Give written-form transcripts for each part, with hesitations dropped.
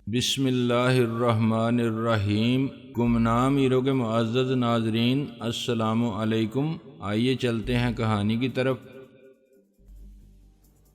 بسم اللہ الرحمن الرحیم۔ گمنام ایرو کے معزز ناظرین، السلام علیکم۔ آئیے چلتے ہیں کہانی کی طرف۔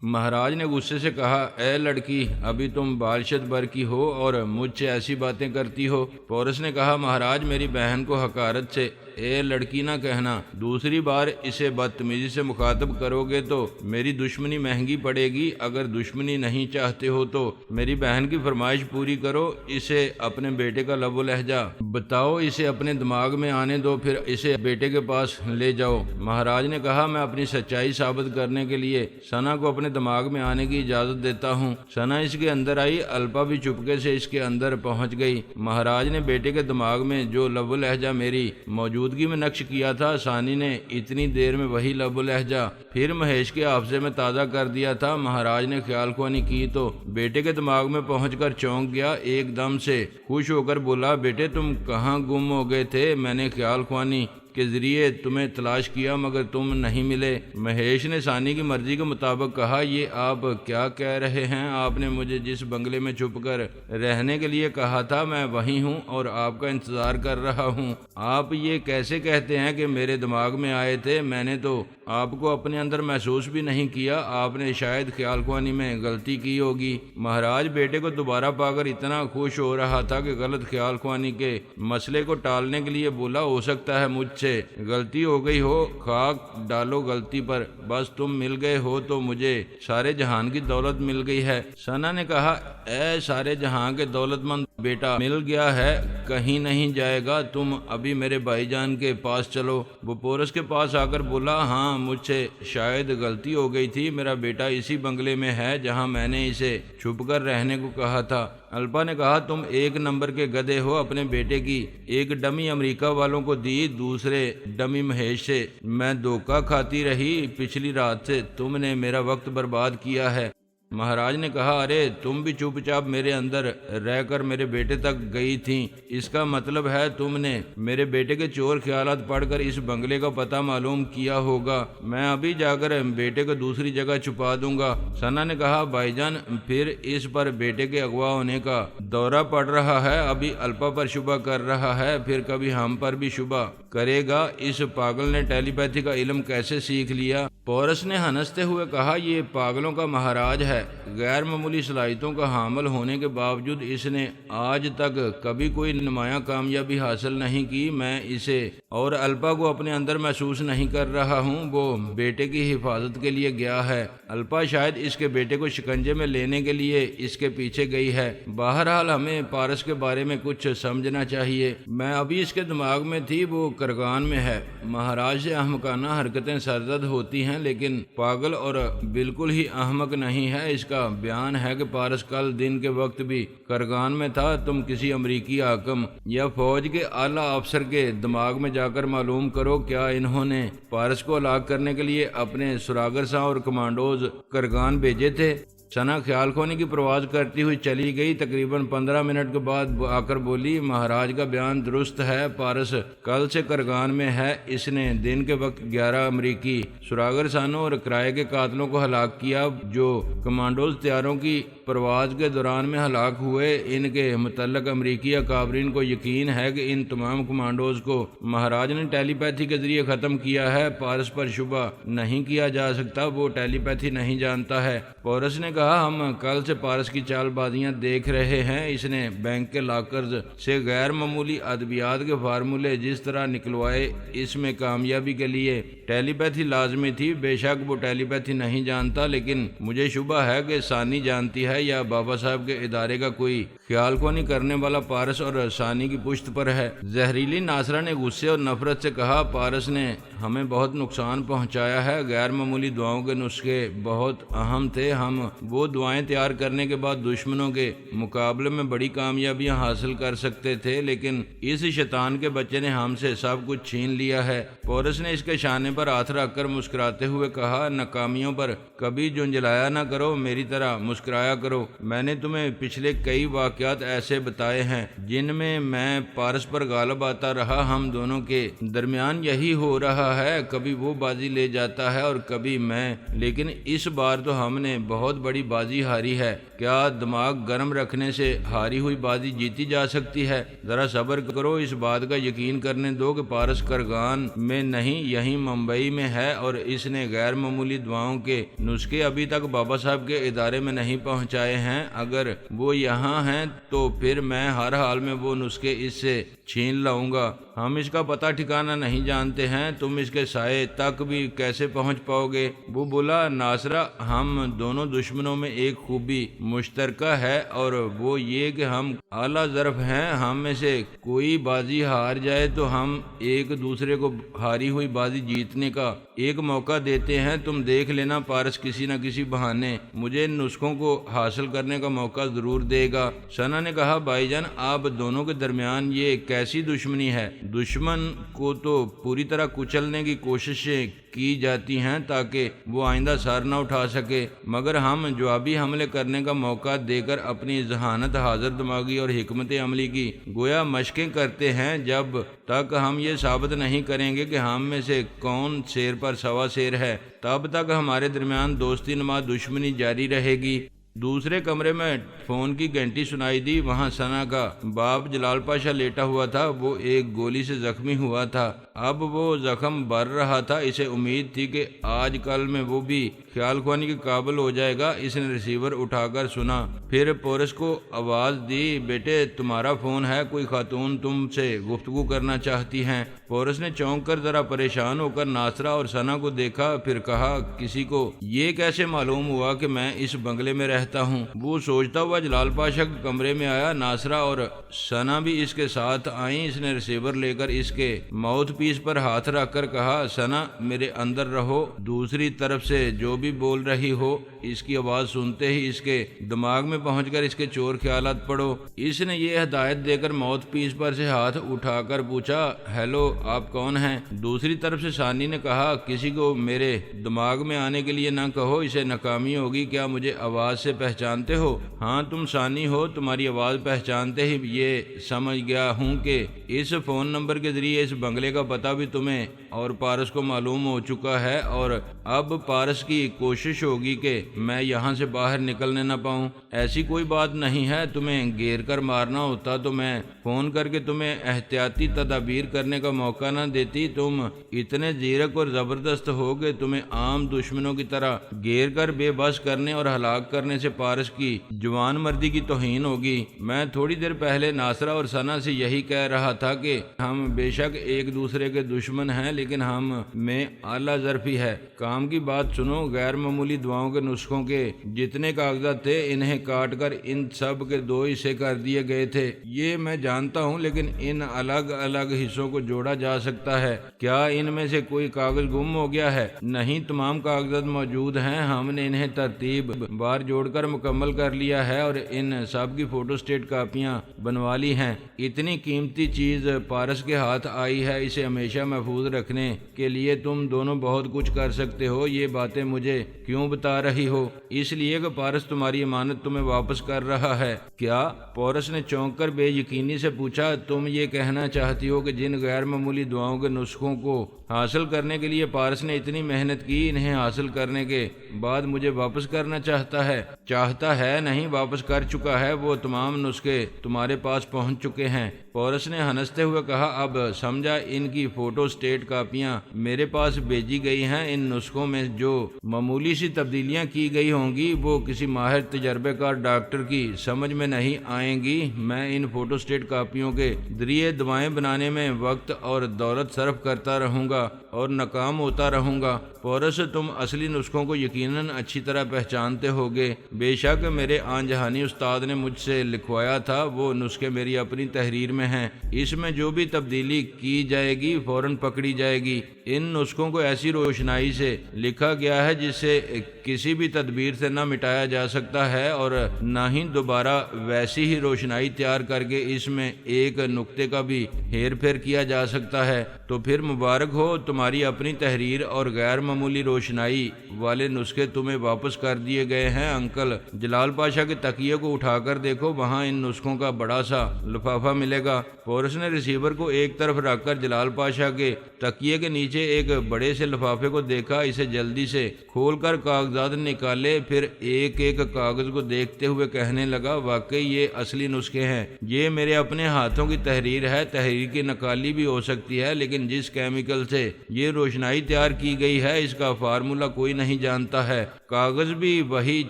مہاراج نے غصے سے کہا، اے لڑکی، ابھی تم بالشت بھر کی ہو اور مجھ سے ایسی باتیں کرتی ہو۔ پورس نے کہا، مہاراج میری بہن کو حقارت سے اے لڑکی نہ کہنا، دوسری بار اسے بدتمیزی سے مخاطب کرو گے تو میری دشمنی مہنگی پڑے گی۔ اگر دشمنی نہیں چاہتے ہو تو میری بہن کی فرمائش پوری کرو، اسے اپنے بیٹے کا لب و لہجہ بتاؤ، اسے اپنے دماغ میں آنے دو، پھر اسے بیٹے کے پاس لے جاؤ۔ مہاراج نے کہا، میں اپنی سچائی ثابت کرنے کے لیے ثنا کو اپنے دماغ میں آنے کی اجازت دیتا ہوں۔ ثنا اس کے اندر آئی، الپا بھی چپکے سے اس کے اندر پہنچ گئی۔ مہاراج نے بیٹے کے دماغ میں جو لب و لہجہ میری موجودگی میں نقش کیا تھا، ثانی نے اتنی دیر میں وہی لب و لہجہ پھر مہیش کے حافظے میں تازہ کر دیا تھا۔ مہاراج نے خیال خوانی کی تو بیٹے کے دماغ میں پہنچ کر چونک گیا، ایک دم سے خوش ہو کر بولا، بیٹے تم کہاں گم ہو گئے تھے؟ میں نے خیال خوانی کے ذریعے تمہیں تلاش کیا مگر تم نہیں ملے۔ مہیش نے ثانی کی مرضی کے مطابق کہا، یہ آپ کیا کہہ رہے ہیں؟ آپ نے مجھے جس بنگلے میں چھپ کر رہنے کے لیے کہا تھا میں وہیں ہوں اور آپ کا انتظار کر رہا ہوں۔ آپ یہ کیسے کہتے ہیں کہ میرے دماغ میں آئے تھے؟ میں نے تو آپ کو اپنے اندر محسوس بھی نہیں کیا۔ آپ نے شاید خیال خوانی میں غلطی کی ہوگی۔ مہاراج بیٹے کو دوبارہ پا کر اتنا خوش ہو رہا تھا کہ غلط خیال خوانی کے مسئلے کو ٹالنے کے لیے بولا، ہو سکتا ہے مجھ سے غلطی ہو گئی ہو، خاک ڈالو غلطی پر، بس تم مل گئے ہو تو مجھے سارے جہان کی دولت مل گئی ہے۔ ثنا نے کہا، اے سارے جہان کے دولت مند بیٹا، مل گیا ہے کہیں نہیں جائے گا، تم ابھی میرے بھائی جان کے پاس چلو۔ وہ پورس کے پاس آ کر بولا، ہاں مجھ سے شاید غلطی ہو گئی تھی، میرا بیٹا اسی بنگلے میں ہے جہاں میں نے اسے چھپ کر رہنے کو کہا تھا۔ الپا نے کہا، تم ایک نمبر کے گدھے ہو، اپنے بیٹے کی ایک ڈمی امریکہ والوں کو دی، دوسرے ڈمی مہیش سے میں دھوکہ کھاتی رہی، پچھلی رات سے تم نے میرا وقت برباد کیا ہے۔ مہاراج نے کہا، ارے تم بھی چپ چاپ میرے اندر رہ کر میرے بیٹے تک گئی تھیں، اس کا مطلب ہے تم نے میرے بیٹے کے چور خیالات پڑھ کر اس بنگلے کا پتہ معلوم کیا ہوگا۔ میں ابھی جا کر بیٹے کو دوسری جگہ چھپا دوں گا۔ ثنا نے کہا، بھائی جان پھر اس پر بیٹے کے اغوا ہونے کا دورہ پڑ رہا ہے، ابھی الپا پر شبہ کر رہا ہے، پھر کبھی ہم پر بھی شبہ کرے گا۔ اس پاگل نے ٹیلی پیتھی کا علم کیسے سیکھ لیا؟ پورس نے ہنستے ہوئے کہا، یہ پاگلوں کا مہاراج ہے، غیر معمولی صلاحیتوں کا حامل ہونے کے باوجود اس نے آج تک کبھی کوئی نمایاں کامیابی حاصل نہیں کی۔ میں اسے اور الپا کو اپنے اندر محسوس نہیں کر رہا ہوں، وہ بیٹے کی حفاظت کے لیے گیا ہے، الپا شاید اس کے بیٹے کو شکنجے میں لینے کے لیے اس کے پیچھے گئی ہے۔ بہرحال ہمیں پارس کے بارے میں کچھ سمجھنا چاہیے، میں ابھی اس کے دماغ میں تھی، وہ کرغان میں ہے۔ مہاراج سے احمقانہ حرکتیں سرزد ہوتی ہیں لیکن پاگل اور بالکل ہی احمق نہیں ہے۔ اس کا بیان ہے کہ پارس کل دن کے وقت بھی کرغان میں تھا۔ تم کسی امریکی حاکم یا فوج کے اعلیٰ افسر کے دماغ میں جا کر معلوم کرو، کیا انہوں نے پارس کو ہلاک کرنے کے لیے اپنے سراغرساں اور کمانڈوز کرغان بھیجے تھے؟ ثنا خیال خوانی کی پرواز کرتی ہوئی چلی گئی۔ تقریباً 15 منٹ کے بعد آ کر بولی، مہاراج کا بیان درست ہے، پارس کل سے کرغان میں ہے، اس نے دن کے وقت 11 امریکی سراغرسانوں اور کرائے کے قاتلوں کو ہلاک کیا جو کمانڈوز طیاروں کی پرواز کے دوران میں ہلاک ہوئے۔ ان کے متعلق امریکی اکابرین کو یقین ہے کہ ان تمام کمانڈوز کو مہاراج نے ٹیلی پیتھی کے ذریعے ختم کیا ہے۔ پارس پر شبہ نہیں کیا جا سکتا، وہ ٹیلی پیتھی نہیں جانتا ہے۔ پورس نے کہا، ہم کل سے پارس کی چال بازیاں دیکھ رہے ہیں، اس نے بینک کے لاکرز سے غیر معمولی ادویات کے فارمولے جس طرح نکلوائے، اس میں کامیابی کے لیے ٹیلی پیتھی لازمی تھی۔ بے شک وہ ٹیلی پیتھی نہیں جانتا، لیکن مجھے شبہ ہے کہ ثانی جانتی ہے یا بابا صاحب کے ادارے کا کوئی خیال خوانی کرنے والا پارس اور ثانی کی پشت پر ہے۔ زہریلی ناصرہ نے غصے اور نفرت سے کہا، پارس نے ہمیں بہت نقصان پہنچایا ہے، غیر معمولی دعاؤں کے نسخے بہت اہم تھے، ہم وہ دعائیں تیار کرنے کے بعد دشمنوں کے مقابلے میں بڑی کامیابیاں حاصل کر سکتے تھے، لیکن اس شیطان کے بچے نے ہم سے سب کچھ چھین لیا ہے۔ پورس نے اس کے شانے پر ہاتھ رکھ کر مسکراتے ہوئے کہا، ناکامیوں پر کبھی جھنجھلایا نہ کرو، میری طرح مسکرایا کرو۔ میں نے تمہیں پچھلے کئی واقعات ایسے بتائے ہیں جن میں پارس پر غالب آتا رہا، ہم دونوں کے درمیان یہی ہو رہا ہے، کبھی وہ بازی لے جاتا ہے اور کبھی میں، لیکن اس بار تو ہم نے بہت بڑی بڑی بازی ہاری ہے۔ کیا دماغ گرم رکھنے سے ہاری ہوئی بازی جیتی جا سکتی ہے؟ ذرا صبر کرو، اس بات کا یقین کرنے دو کہ پارس کرغان میں نہیں، یہیں ممبئی میں ہے، اور اس نے غیر معمولی دعاؤں کے نسخے ابھی تک بابا صاحب کے ادارے میں نہیں پہنچائے ہیں۔ اگر وہ یہاں ہیں تو پھر میں ہر حال میں وہ نسخے اس سے چھین لاؤں گا۔ ہم اس کا پتہ ٹھکانہ نہیں جانتے ہیں، تم اس کے سائے تک بھی کیسے پہنچ پاؤ گے؟ وہ بولا، ناصرہ، ہم دونوں دشمنوں میں ایک خوبی مشترکہ ہے، اور وہ یہ کہ ہم اعلیٰ ظرف ہیں۔ ہم میں سے کوئی بازی ہار جائے تو ہم ایک دوسرے کو ہاری ہوئی بازی جیتنے کا ایک موقع دیتے ہیں۔ تم دیکھ لینا، پارس کسی نہ کسی بہانے مجھے ان نسخوں کو حاصل کرنے کا موقع ضرور دے گا۔ ثنا نے کہا، بھائی جان، آپ دونوں کے درمیان یہ کیسی دشمنی ہے؟ دشمن کو تو پوری طرح کچلنے کی کوششیں کی جاتی ہیں تاکہ وہ آئندہ سر نہ اٹھا سکے، مگر ہم جوابی حملے کرنے کا موقع دے کر اپنی ذہانت، حاضر دماغی اور حکمت عملی کی گویا مشقیں کرتے ہیں۔ جب تک ہم یہ ثابت نہیں کریں گے کہ ہم میں سے کون شیر پر سوا شیر ہے، تب تک ہمارے درمیان دوستی نما دشمنی جاری رہے گی۔ دوسرے کمرے میں فون کی گھنٹی سنائی دی۔ وہاں ثنا کا باپ جلال پاشا لیٹا ہوا تھا۔ وہ ایک گولی سے زخمی ہوا تھا، اب وہ زخم بھر رہا تھا۔ اسے امید تھی کہ آج کل میں وہ بھی خیال خوانی کے قابل ہو جائے گا۔ اس نے ریسیور اٹھا کر سنا، پھر پورس کو آواز دی، بیٹے تمہارا فون ہے، کوئی خاتون تم سے گفتگو کرنا چاہتی ہیں۔ پورس نے چونک کر ذرا پریشان ہو کر ناصرہ اور ثنا کو دیکھا، پھر کہا، کسی کو یہ کیسے معلوم ہوا کہ میں اس بنگلے میں رہتا ہوں؟ وہ سوچتا ہوا جلال پاشا کے کمرے میں آیا۔ ناصرہ اور ثنا بھی اس کے ساتھ آئیں۔ اس نے ریسیور لے کر اس کے ماؤتھ پیس پر ہاتھ رکھ کر کہا، ثنا میرے اندر رہو، دوسری طرف سے جو بھی بول رہی ہو اس کی آواز سنتے ہی اس کے دماغ میں پہنچ کر اس کے چور خیالات پڑھو۔ اس نے یہ ہدایت دے کر ماؤتھ پیس پر سے ہاتھ اٹھا کر پوچھا، ہیلو، آپ کون ہیں؟ دوسری طرف سے ثانی نے کہا، کسی کو میرے دماغ میں آنے کے لیے نہ کہو، اسے ناکامی ہوگی۔ کیا مجھے آواز سے پہچانتے ہو؟ ہاں، تم ثانی ہو، تمہاری آواز پہچانتے ہی یہ سمجھ گیا ہوں کہ اس فون نمبر کے ذریعے اس بنگلے کا پتہ بھی تمہیں اور پارس کو معلوم ہو چکا ہے، اور اب پارس کی کوشش ہوگی کہ میں یہاں سے باہر نکلنے نہ پاؤں۔ ایسی کوئی بات نہیں ہے، تمہیں گھیر کر مارنا ہوتا تو میں فون کر کے تمہیں احتیاطی تدابیر کرنے کا موقع نہ دیتی۔ تم اتنے زیرک اور زبردست ہو کہ تمہیں عام دشمنوں کی طرح گھیر کر بے بس کرنے اور ہلاک کرنے سے پارس کی جوان مردی کی توہین ہوگی۔ میں تھوڑی دیر پہلے ناصرہ اور ثنا سے یہی کہہ رہا تھا کہ ہم بے شک ایک دوسرے کے دشمن ہیں، لیکن ہم میں اعلیٰ ظرفی ہے۔ کام کی بات سنو، غیر معمولی دعاؤں کے نسخوں کے جتنے کاغذات تھے انہیں کاٹ کر ان سب کے 2 حصے کر دیے گئے تھے۔ یہ میں جانتا ہوں، لیکن ان الگ الگ حصوں کو جوڑا جا سکتا ہے۔ کیا ان میں سے کوئی کاغذ گم ہو گیا ہے؟ نہیں، تمام کاغذات موجود ہیں، ہم نے انہیں ترتیب بار جوڑ کر مکمل کر لیا ہے اور ان سب کی فوٹو سٹیٹ کاپیاں بنوا لی ہیں۔ اتنی قیمتی چیز پارس کے ہاتھ آئی ہے، اسے ہمیشہ محفوظ رکھنے کے لیے تم دونوں بہت کچھ کر سکتے ہو۔ یہ باتیں مجھے کیوں بتا رہی ہو؟ اس لیے کہ پارس تمہاری امانت تمہیں واپس کر رہا ہے۔ کیا؟ پورس نے چونک کر بے یقینی سے پوچھا، تم یہ کہنا چاہتی ہو کہ جن غیر معمولی دعاؤں کے نسخوں کو حاصل کرنے کے لیے پارس نے اتنی محنت کی، انہیں حاصل کرنے کے بعد مجھے واپس کرنا چاہتا ہے؟ چاہتا ہے نہیں، واپس کر چکا ہے۔ وہ تمام نسخے تمہارے پاس پہنچ چکے ہیں۔ پورس نے ہنستے ہوئے کہا، اب سمجھا، ان کی فوٹو سٹیٹ کاپیاں میرے پاس بھیجی گئی ہیں۔ ان نسخوں میں جو معمولی سی تبدیلیاں کی گئی ہوں گی وہ کسی ماہر تجربے کار ڈاکٹر کی سمجھ میں نہیں آئیں گی۔ میں ان فوٹو سٹیٹ کاپیوں کے ذریعے دوائیں بنانے میں وقت اور دولت صرف کرتا رہوں گا اور ناکام ہوتا رہوں گا۔ پورس، تم اصلی نسخوں کو یقیناً اچھی طرح پہچانتے ہوگے۔ بے شک میرے آن جہانی استاد نے مجھ سے لکھوایا تھا، وہ نسخے میری اپنی تحریر میں ہیں۔ اس میں جو بھی تبدیلی کی جائے گی فوراً پکڑی جائے گی۔ ان نسخوں کو ایسی روشنائی سے لکھا گیا ہے جسے کسی بھی تدبیر سے نہ مٹایا جا سکتا ہے، اور نہ ہی دوبارہ ویسی ہی روشنائی تیار کر کے اس میں ایک نقطے کا بھی ہیر پھیر کیا جا سکتا ہے۔ تو پھر مبارک ہو، تمہاری اپنی تحریر اور غیر معمولی روشنائی والے نسخے تمہیں واپس کر دیے گئے ہیں۔ انکل، جلال پاشا کے تکیے کو اٹھا کر دیکھو، وہاں ان نسخوں کا بڑا سا لفافہ ملے گا۔ پورس نے ریسیور کو ایک طرف رکھ کر جلال پاشا کے تکیے کے نیچے ایک بڑے سے لفافے کو دیکھا۔ اسے جلدی سے کھول کر کاغذات نکالے، پھر ایک ایک کاغذ کو دیکھتے ہوئے کہنے لگا واقعی یہ اصلی نسخے ہیں، یہ میرے اپنے ہاتھوں کی تحریر ہے، تحریر کی نقالی بھی ہو سکتی ہے، لیکن جس کیمیکل سے یہ روشنائی تیار کی گئی ہے اس کا فارمولا کوئی نہیں جانتا ہے، کاغذ بھی وہی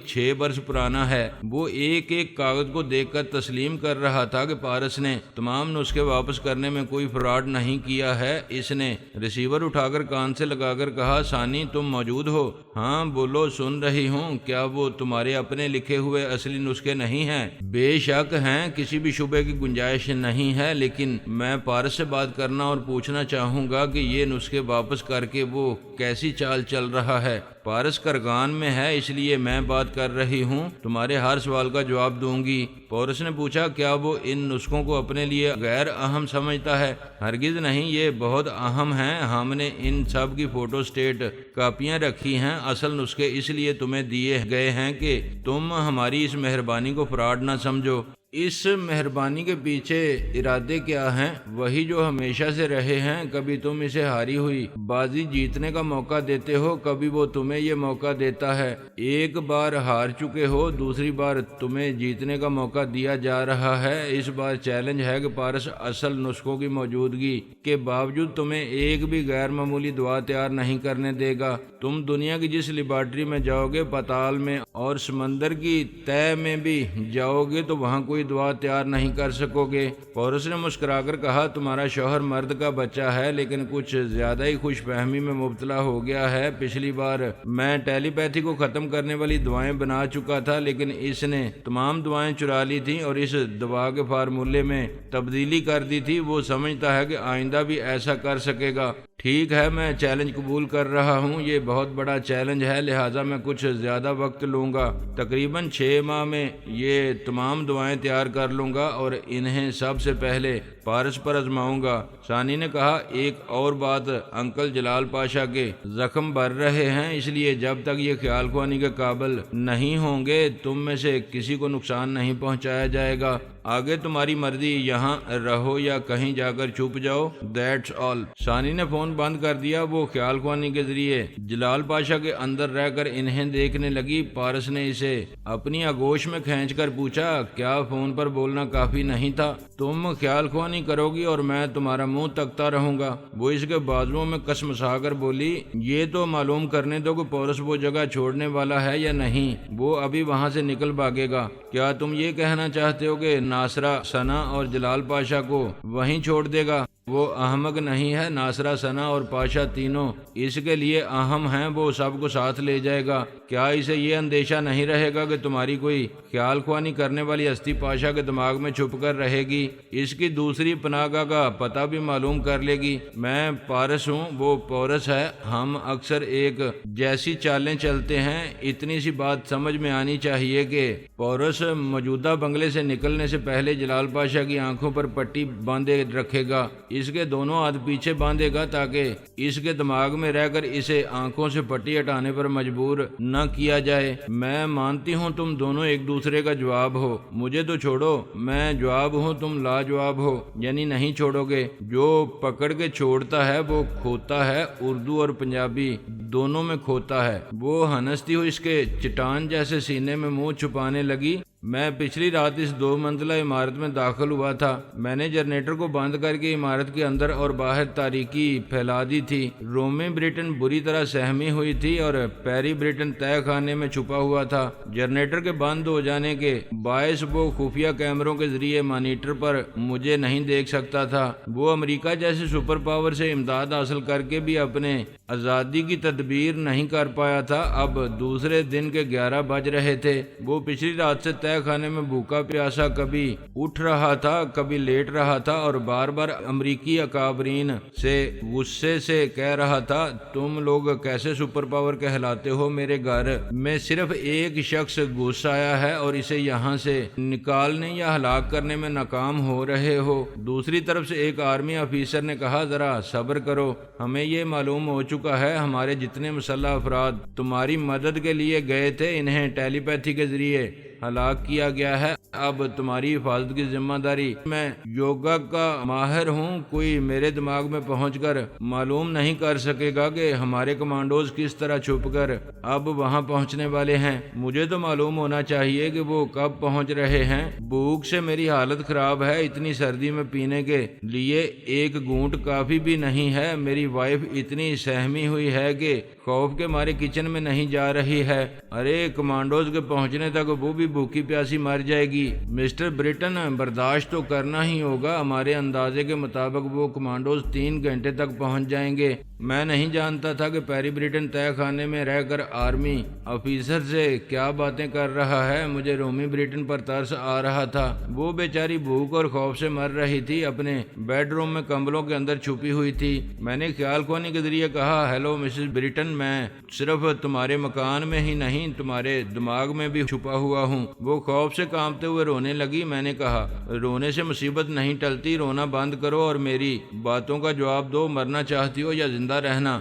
6 برس پرانا ہے۔ وہ ایک ایک کاغذ کو دیکھ کر تسلیم کر رہا تھا کہ پارس نے تمام نسخے واپس کرنے میں کوئی فراڈ نہیں کیا ہے۔ اس نے ریسیور اٹھا کر کان سے لگا کر کہا ثانی تم موجود ہو؟ ہاں بولو، سن رہی ہوں۔ کیا وہ تمہارے اپنے لکھے ہوئے اصلی نسخے نہیں ہیں؟ بے شک ہیں، کسی بھی شبے کی گنجائش نہیں ہے، لیکن میں پارس سے بات کرنا اور پوچھنا چاہوں گا کہ یہ نسخے واپس کر کے وہ کیسی چال چل رہا ہے۔ پارس کرغان میں ہے، اس لیے میں بات کر رہی ہوں، تمہارے ہر سوال کا جواب دوں گی۔ پورس نے پوچھا کیا وہ ان نسخوں کو اپنے لیے غیر اہم سمجھتا ہے؟ ہرگز نہیں، یہ بہت اہم ہیں، ہم نے ان سب کی فوٹو سٹیٹ کاپیاں رکھی ہیں، اصل نسخے اس لیے تمہیں دیے گئے ہیں کہ تم ہماری اس مہربانی کو فراڈ نہ سمجھو۔ اس مہربانی کے پیچھے ارادے کیا ہیں؟ وہی جو ہمیشہ سے رہے ہیں، کبھی تم اسے ہاری ہوئی بازی جیتنے کا موقع دیتے ہو، کبھی وہ تمہیں یہ موقع دیتا ہے۔ ایک بار ہار چکے ہو، دوسری بار تمہیں جیتنے کا موقع دیا جا رہا ہے۔ اس بار چیلنج ہے کہ پارس اصل نسخوں کی موجودگی کے باوجود تمہیں ایک بھی غیر معمولی دعا تیار نہیں کرنے دے گا۔ تم دنیا کی جس لیبارٹری میں جاؤ گے، پتال میں اور سمندر کی تہہ میں بھی جاؤ گے تو وہاں کوئی دعا تیار نہیں کر سکو گے۔ پورس نے مسکرا کر کہا تمہارا شوہر مرد کا بچہ ہے، لیکن کچھ زیادہ ہی خوش فہمی میں مبتلا ہو گیا ہے۔ پچھلی بار میں ٹیلی پیتھی کو ختم کرنے والی دعائیں بنا چکا تھا، لیکن اس نے تمام دعائیں چرا لی تھیں اور اس دعا کے فارمولے میں تبدیلی کر دی تھی۔ وہ سمجھتا ہے کہ آئندہ بھی ایسا کر سکے گا۔ ٹھیک ہے، میں چیلنج قبول کر رہا ہوں، یہ بہت بڑا چیلنج ہے، لہٰذا میں کچھ زیادہ وقت لوں گا، تقریباً 6 ماہ میں یہ تمام دعائیں تیار کر لوں گا اور انہیں سب سے پہلے پارس پر آزماؤں گا۔ ثانی نے کہا ایک اور بات، انکل جلال پاشا کے زخم بھر رہے ہیں، اس لیے جب تک یہ خیال خوانی کے قابل نہیں ہوں گے تم میں سے کسی کو نقصان نہیں پہنچایا جائے گا۔ آگے تمہاری مرضی، یہاں رہو یا کہیں جا کر چھپ جاؤ، دیٹس آل۔ ثانی نے فون بند کر دیا۔ وہ خیال خوانی کے ذریعے جلال پاشا کے اندر رہ کر انہیں دیکھنے لگی۔ پارس نے اسے اپنی آغوش میں کھینچ کر پوچھا کیا فون پر بولنا کافی نہیں تھا؟ تم خیال خوانی کرو گی اور میں تمہارا منہ تکتا رہوں گا؟ وہ اس کے بازوؤں میں کسمسا کر بولی یہ تو معلوم کرنے دو کہ پورس وہ جگہ چھوڑنے والا ہے یا نہیں، وہ ابھی وہاں سے نکل بھاگے گا۔ کیا تم یہ کہنا چاہتے ہو کہ ناصرہ، ثنا اور جلال پاشا کو وہیں چھوڑ دے گا؟ وہ احمق نہیں ہے، ناصرہ، ثنا اور پاشا تینوں اس کے لیے اہم ہیں، وہ سب کو ساتھ لے جائے گا۔ کیا اسے یہ اندیشہ نہیں رہے گا کہ تمہاری کوئی خیال خوانی کرنے والی ہستی پاشا کے دماغ میں چھپ کر رہے گی، اس کی دوسری پناہ گاہ کا پتہ بھی معلوم کر لے گی؟ میں پارس ہوں، وہ پورس ہے، ہم اکثر ایک جیسی چالیں چلتے ہیں۔ اتنی سی بات سمجھ میں آنی چاہیے کہ پورس موجودہ بنگلے سے نکلنے سے پہلے جلال پاشا کی آنکھوں پر پٹی باندھے رکھے گا، اس کے دونوں ہاتھ پیچھے باندھے گا تاکہ اس کے دماغ میں رہ کر اسے آنکھوں سے پٹی ہٹانے پر مجبور نہ کیا جائے۔ میں مانتی ہوں تم دونوں ایک دوسرے کا جواب ہو، مجھے تو چھوڑو، میں جواب ہوں، تم لاجواب ہو، یعنی نہیں چھوڑو گے۔ جو پکڑ کے چھوڑتا ہے وہ کھوتا ہے، اردو اور پنجابی دونوں میں کھوتا ہے۔ وہ ہنستی ہوئی اس کے چٹان جیسے سینے میں منہ چھپانے لگی۔ میں پچھلی رات اس 2 منزلہ عمارت میں داخل ہوا تھا، میں نے جنریٹر کو بند کر کے عمارت کے اندر اور باہر تاریکی پھیلا دی تھی۔ رومی بریٹن بری طرح سہمی ہوئی تھی اور پیری بریٹن تہہ خانے میں چھپا ہوا تھا۔ جنریٹر کے بند ہو جانے کے باعث وہ خفیہ کیمروں کے ذریعے مانیٹر پر مجھے نہیں دیکھ سکتا تھا۔ وہ امریکہ جیسے سپر پاور سے امداد حاصل کر کے بھی اپنے آزادی کی تدبیر نہیں کر پایا تھا۔ اب دوسرے دن کے 11 بج رہے تھے۔ وہ پچھلی رات سے تہہ خانے میں بھوکا پیاسا کبھی اٹھ رہا تھا، کبھی لیٹ رہا تھا اور بار بار امریکی اکابرین سے غصے سے کہہ رہا تھا تم لوگ کیسے سپر پاور کہلاتے ہو؟ میرے گھر میں صرف ایک شخص گھس آیا ہے اور اسے یہاں سے نکالنے یا ہلاک کرنے میں ناکام ہو رہے ہو۔ دوسری طرف سے ایک آرمی افیسر نے کہا ذرا صبر کرو، ہمیں یہ معلوم ہو چکا ہے ہمارے جتنے مسلح افراد تمہاری مدد کے لیے گئے تھے انہیں ٹیلی پیتھی کے ذریعے ہلاک کیا گیا ہے۔ اب تمہاری حفاظت کی ذمہ داری، میں یوگا کا ماہر ہوں، کوئی میرے دماغ میں پہنچ کر معلوم نہیں کر سکے گا کہ ہمارے کمانڈوز کس طرح چھپ کر اب وہاں پہنچنے والے ہیں۔ مجھے تو معلوم ہونا چاہیے کہ وہ کب پہنچ رہے ہیں۔ بھوک سے میری حالت خراب ہے، اتنی سردی میں پینے کے لیے ایک گھونٹ کافی بھی نہیں ہے۔ میری وائف اتنی سہمی ہوئی ہے کہ خوف کے مارے کچن میں نہیں جا رہی ہے۔ ارے کمانڈوز کے پہنچنے تک وہ بھی بھوکی پیاسی مر جائے گی۔ مسٹر بریٹن، برداشت تو کرنا ہی ہوگا۔ ہمارے اندازے کے مطابق وہ کمانڈوز 3 گھنٹے تک پہنچ جائیں گے۔ میں نہیں جانتا تھا کہ پیری بریٹن تہہ خانے میں رہ کر آرمی آفیسر سے کیا باتیں کر رہا ہے۔ مجھے رومی بریٹن پر ترس آ رہا تھا۔ وہ بیچاری بھوک اور خوف سے مر رہی تھی، اپنے بیڈ روم میں کمبلوں کے اندر چھپی ہوئی تھی۔ میں نے خیال کھونے کے ذریعے کہا، ہیلو مسز بریٹن، میں صرف تمہارے مکان میں ہی نہیں تمہارے دماغ میں بھی چھپا ہوا ہوں۔ وہ خوف سے کانپتے ہوئے رونے لگی۔ میں نے کہا، رونے سے مصیبت نہیں ٹلتی، رونا بند کرو اور میری باتوں کا جواب دو۔ مرنا چاہتی ہو یا زندہ رہنا؟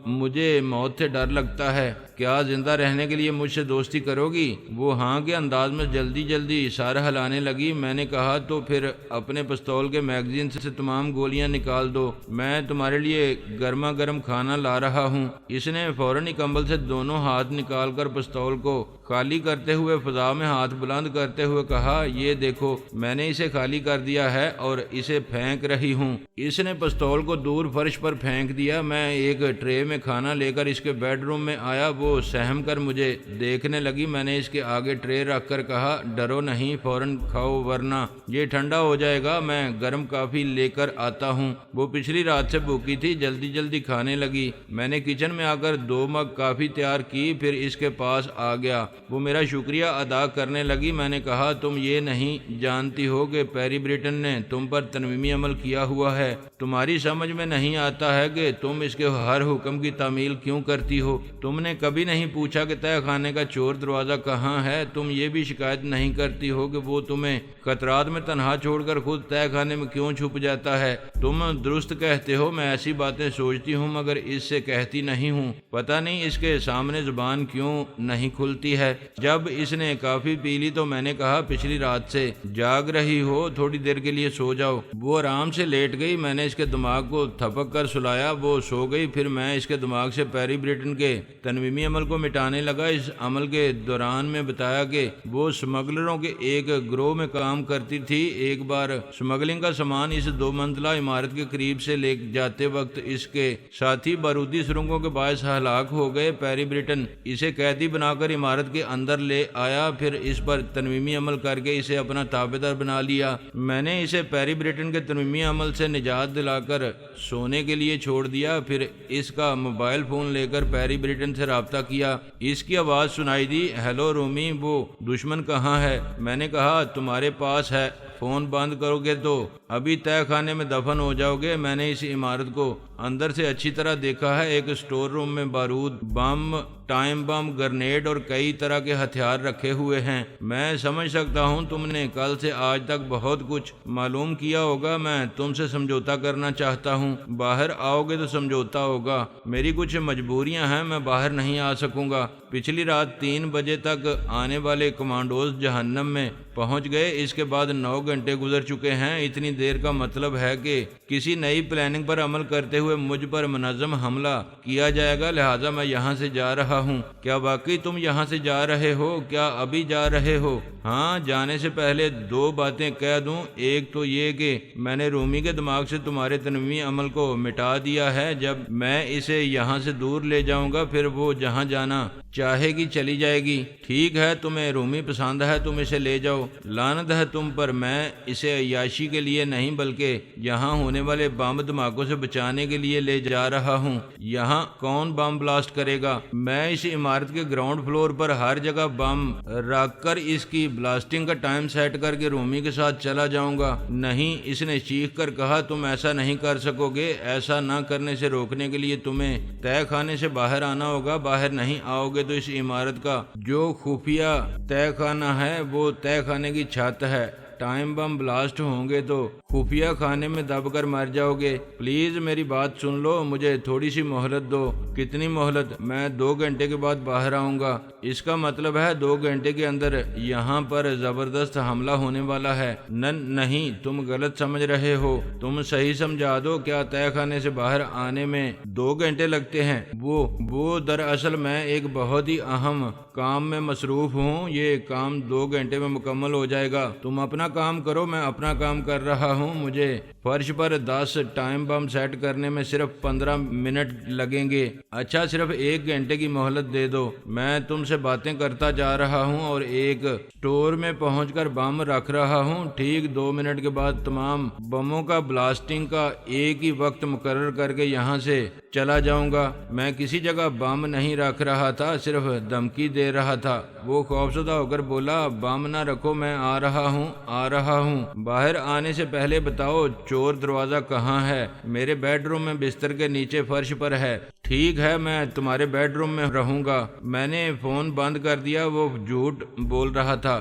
مجھے موت سے ڈر لگتا ہے۔ کیا زندہ رہنے کے لیے مجھ سے دوستی کرو گی؟ وہ ہاں کے انداز میں جلدی جلدی سر ہلانے لگی۔ میں نے کہا، تو پھر اپنے پستول کے میگزین سے تمام گولیاں نکال دو، میں تمہارے لیے گرما گرم کھانا لا رہا ہوں۔ اس نے فوراً ہی کمبل سے دونوں ہاتھ نکال کر پستول کو خالی کرتے ہوئے فضا میں ہاتھ بلند کرتے ہوئے کہا، یہ دیکھو، میں نے اسے خالی کر دیا ہے اور اسے پھینک رہی ہوں۔ اس نے پستول کو دور فرش پر پھینک دیا۔ میں ایک ٹرے میں کھانا لے کر اس کے بیڈ روم میں آیا۔ وہ سہم کر مجھے دیکھنے لگی۔ میں نے اس کے آگے ٹرے رکھ کر کہا، ڈرو نہیں، فوراً کھاؤ ورنہ یہ ٹھنڈا ہو جائے گا۔ میں گرم کافی لے کر آتا ہوں۔ وہ پچھلی رات سے بھوکی تھی، جلدی جلدی کھانے لگی۔ میں نے کچن میں آ کر 2 مگ کافی تیار کی، پھر اس کے پاس آ گیا۔ وہ میرا شکریہ ادا کرنے لگی۔ میں نے کہا، تم یہ نہیں جانتی ہو کہ پیری بریٹن نے تم پر تنویمی عمل کیا ہوا ہے؟ تمہاری سمجھ میں نہیں آتا ہے کہ تم اس کے ہر حکم کی تعمیل کیوں کرتی ہو؟ تم نے کبھی نہیں پوچھا کہ تہہ خانے کا چور دروازہ کہاں ہے؟ تم یہ بھی شکایت نہیں کرتی ہو کہ وہ تمہیں خطرات میں تنہا چھوڑ کر خود تہہ خانے میں کیوں چھپ جاتا ہے؟ تم درست کہتے ہو، میں ایسی باتیں سوچتی ہوں مگر اس سے کہتی نہیں ہوں۔ پتہ نہیں اس کے سامنے زبان کیوں نہیں کھلتی ہے۔ جب اس نے کافی پی لی تو میں نے کہا، پچھلی رات سے جاگ رہی ہو، تھوڑی دیر کے لیے سو جاؤ۔ وہ آرام سے لیٹ گئی۔ میں نے اس کے دماغ کو تھپک کر سلایا، وہ سو گئی۔ پھر میں اس کے دماغ سے پیری بریٹن کے تنویمی عمل کو مٹانے لگا۔ اس عمل کے دوران میں بتایا کہ وہ سمگلروں کے ایک گروہ میں کام کرتی تھی۔ ایک بار سمگلنگ کا سامان اس 2 منزلہ عمارت کے قریب سے لے جاتے وقت اس کے ساتھی بارودی سرنگوں کے باعث ہلاک ہو گئے۔ پیری بریٹن اسے قیدی بنا کر عمارت کے اندر لے آیا، پھر اس پر تنویمی عمل کر کے اسے اپنا تابعدار بنا لیا۔ میں نے اسے پیری بریٹن کے تنویمی عمل سے نجات دلا کر سونے کے لیے چھوڑ دیا۔ پھر اس کا موبائل فون لے کر پیری بریٹن سے رابطہ کیا۔ اس کی آواز سنائی دی، ہیلو رومی، وہ دشمن کہاں ہے؟ میں نے کہا، تمہارے پاس ہے۔ فون بند کرو گے تو ابھی تہہ خانے میں دفن ہو جاؤ گے۔ میں نے اس عمارت کو اندر سے اچھی طرح دیکھا ہے۔ ایک سٹور روم میں بارود، بم، ٹائم بم، گرنیڈ اور کئی طرح کے ہتھیار رکھے ہوئے ہیں۔ میں سمجھ سکتا ہوں تم نے کل سے آج تک بہت کچھ معلوم کیا ہوگا۔ میں تم سے سمجھوتا کرنا چاہتا ہوں۔ باہر آؤ گے تو سمجھوتا ہوگا۔ میری کچھ مجبوریاں ہیں، میں باہر نہیں آ سکوں گا۔ پچھلی رات 3 بجے تک آنے والے کمانڈوز جہنم میں پہنچ گئے۔ اس کے بعد 9 گھنٹے گزر چکے ہیں۔ اتنی دیر کا مطلب ہے کہ کسی نئی پلاننگ پر عمل کرتے ہوئے مجھ پر منظم حملہ کیا جائے گا، لہٰذا میں یہاں سے جا رہا ہوں۔ کیا واقعی تم یہاں سے جا رہے ہو؟ کیا ابھی جا رہے ہو؟ ہاں، جانے سے پہلے 2 باتیں کہہ دوں۔ ایک تو یہ کہ میں نے رومی کے دماغ سے تمہارے تنویمی عمل کو مٹا دیا ہے۔ جب میں اسے یہاں سے دور لے جاؤں گا پھر وہ جہاں جانا چاہے گی چلی جائے گی۔ ٹھیک ہے، تمہیں رومی پسند ہے، تم اسے لے جاؤ۔ لعنت ہے تم پر، میں اسے عیاشی کے لیے نہیں بلکہ یہاں ہونے والے بم دھماکوں سے بچانے کے لیے لے جا رہا ہوں۔ یہاں کون بم بلاسٹ کرے گا؟ میں اس عمارت کے گراؤنڈ فلور پر ہر جگہ بم رکھ کر اس کی بلاسٹنگ کا ٹائم سیٹ کر کے رومی کے ساتھ چلا جاؤں گا۔ نہیں، اس نے چیخ کر کہا، تم ایسا نہیں کر سکو گے۔ ایسا نہ کرنے سے روکنے کے لیے تمہیں تہہ خانے سے باہر آنا ہوگا۔ باہر نہیں آؤ گے تو اس عمارت کا جو خفیہ تہہ خانہ ہے وہ تہہ خانے کی چھت ہے۔ ٹائم بم بلاسٹ ہوں گے تو خفیہ خانے میں دب کر مر جاؤ گے۔ پلیز میری بات سن لو، مجھے تھوڑی سی مہلت دو۔ کتنی مہلت؟ میں 2 گھنٹے کے بعد باہر آؤں گا۔ اس کا مطلب ہے 2 گھنٹے کے اندر یہاں پر زبردست حملہ ہونے والا ہے۔ نہیں، تم غلط سمجھ رہے ہو، تم صحیح سمجھا دو۔ کیا تہہ خانے سے باہر آنے میں 2 گھنٹے لگتے ہیں؟ وہ دراصل میں ایک بہت ہی اہم کام میں مصروف ہوں، یہ کام 2 گھنٹے میں مکمل ہو جائے گا۔ تم اپنا کام کرو، میں اپنا کام کر رہا ہوں۔ مجھے فرش پر 10 ٹائم بم سیٹ کرنے میں صرف 15 منٹ لگیں گے۔ اچھا، صرف 1 گھنٹے کی مہلت دے دو۔ میں تم سے باتیں کرتا جا رہا ہوں اور ایک سٹور میں پہنچ کر بم رکھ رہا ہوں۔ ٹھیک 2 منٹ کے بعد تمام بموں کا بلاسٹنگ کا ایک ہی وقت مقرر کر کے یہاں سے چلا جاؤں گا۔ میں کسی جگہ بم نہیں رکھ رہا تھا، صرف دھمکی دے رہا تھا۔ وہ خوفزدہ ہو کر بولا، بم نہ رکھو، میں آ رہا ہوں۔ باہر آنے سے پہلے بتاؤ چور دروازہ کہاں ہے؟ میرے بیڈ روم میں بستر کے نیچے فرش پر ہے۔ ٹھیک ہے، میں تمہارے بیڈ روم میں رہوں گا۔ میں نے فون بند کر دیا، وہ جھوٹ بول رہا تھا۔